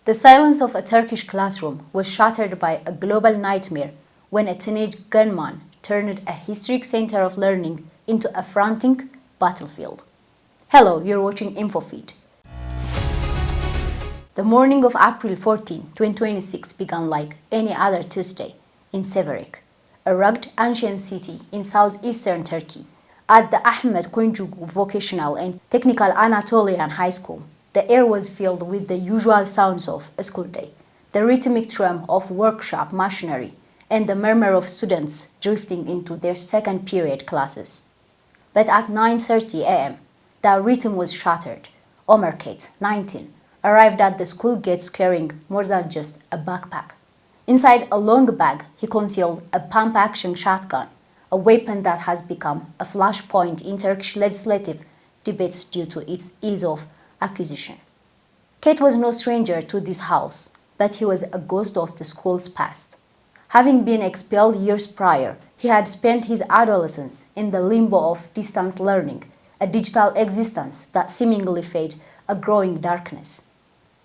The silence of a Turkish classroom was shattered by a global nightmare when a teenage gunman turned a historic center of learning into a frantic battlefield. Hello, you're watching Infofeed. The morning of April 14, 2026 began like any other Tuesday in Siverek, a rugged ancient city in southeastern Turkey. At the Ahmet Koyuncu Vocational and Technical Anatolian High School, the air was filled with the usual sounds of a school day, the rhythmic tram of workshop machinery, and the murmur of students drifting into their second period classes. But at 9:30 a.m., the rhythm was shattered. Ömer Ket, 19, arrived at the school gates carrying more than just a backpack. Inside a long bag, he concealed a pump-action shotgun, a weapon that has become a flashpoint in Turkish legislative debates due to its ease of acquisition. Ket was no stranger to this house, but he was a ghost of the school's past. Having been expelled years prior, he had spent his adolescence in the limbo of distance learning, a digital existence that seemingly fed a growing darkness.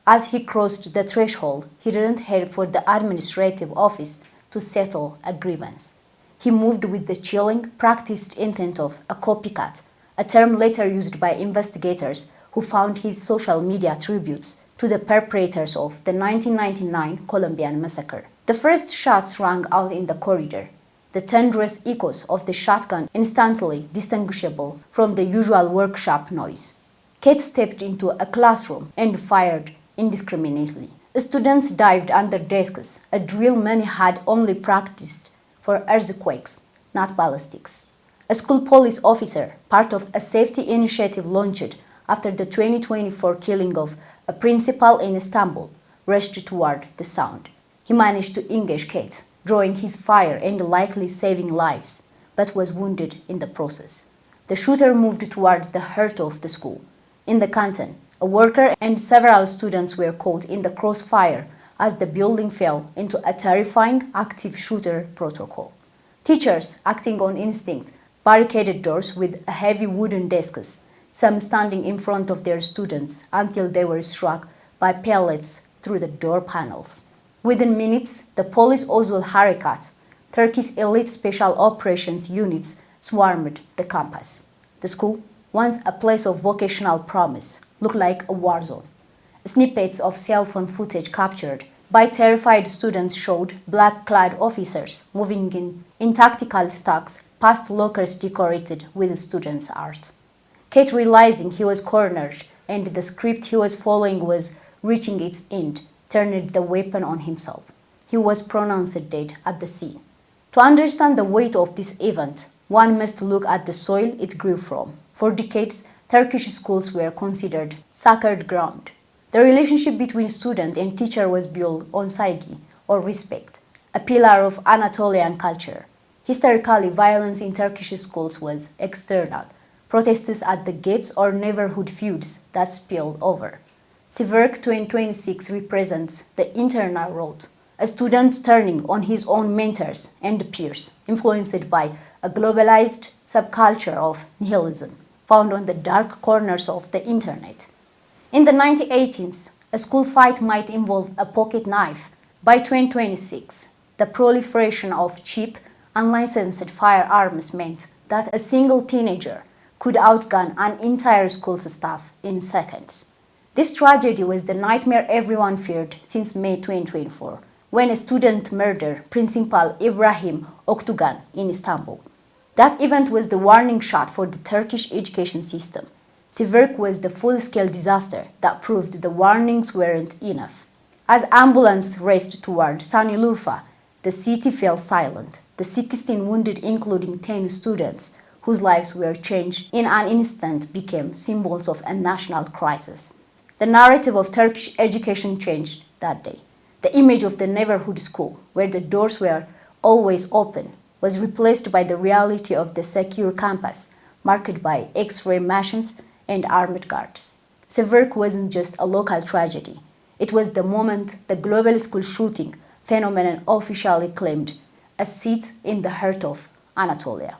As he crossed the threshold, he didn't head for the administrative office to settle a grievance. He moved with the chilling, practiced intent of a copycat, a term later used by investigators who found his social media tributes to the perpetrators of the 1999 Colombian massacre. The first shots rang out in the corridor, the thunderous echoes of the shotgun instantly distinguishable from the usual workshop noise. Ket stepped into a classroom and fired indiscriminately. Students dived under desks, a drill many had only practiced for earthquakes, not ballistics. A school police officer, part of a safety initiative launched after the 2024 killing of a principal in Istanbul, rushed toward the sound. He managed to engage Ket, drawing his fire and likely saving lives, but was wounded in the process. The shooter moved toward the heart of the school. In the canton, a worker and several students were caught in the crossfire as the building fell into a terrifying active shooter protocol. Teachers, acting on instinct, barricaded doors with heavy wooden desks, some standing in front of their students until they were struck by pellets through the door panels. Within minutes, the police Ozul Harekat, Turkey's elite special operations units, swarmed the campus. The school, once a place of vocational promise, looked like a war zone. Snippets of cell phone footage captured by terrified students showed black-clad officers moving in tactical stocks past lockers decorated with students' art. Ket, realizing he was cornered and the script he was following was reaching its end, turned the weapon on himself. He was pronounced dead at the scene. To understand the weight of this event, one must look at the soil it grew from. For decades, Turkish schools were considered sacred ground. The relationship between student and teacher was built on saygı, or respect, a pillar of Anatolian culture. Historically, violence in Turkish schools was external, protests at the gates or neighborhood feuds that spilled over. Siverek 2026 represents the internal road, a student turning on his own mentors and peers, influenced by a globalized subculture of nihilism found on the dark corners of the internet. In the 1980s, a school fight might involve a pocket knife. By 2026, the proliferation of cheap, unlicensed firearms meant that a single teenager could outgun an entire school's staff in seconds. This tragedy was the nightmare everyone feared since May 2024, when a student murdered Principal Ibrahim Oktugan in Istanbul. That event was the warning shot for the Turkish education system. Siverek was the full-scale disaster that proved the warnings weren't enough. As ambulance raced toward Sanilurfa, the city fell silent. The 16 wounded, including 10 students, whose lives were changed in an instant, became symbols of a national crisis. The narrative of Turkish education changed that day. The image of the neighborhood school, where the doors were always open, was replaced by the reality of the secure campus, marked by X-ray machines and armed guards. Siverek wasn't just a local tragedy. It was the moment the global school shooting phenomenon officially claimed a seat in the heart of Anatolia.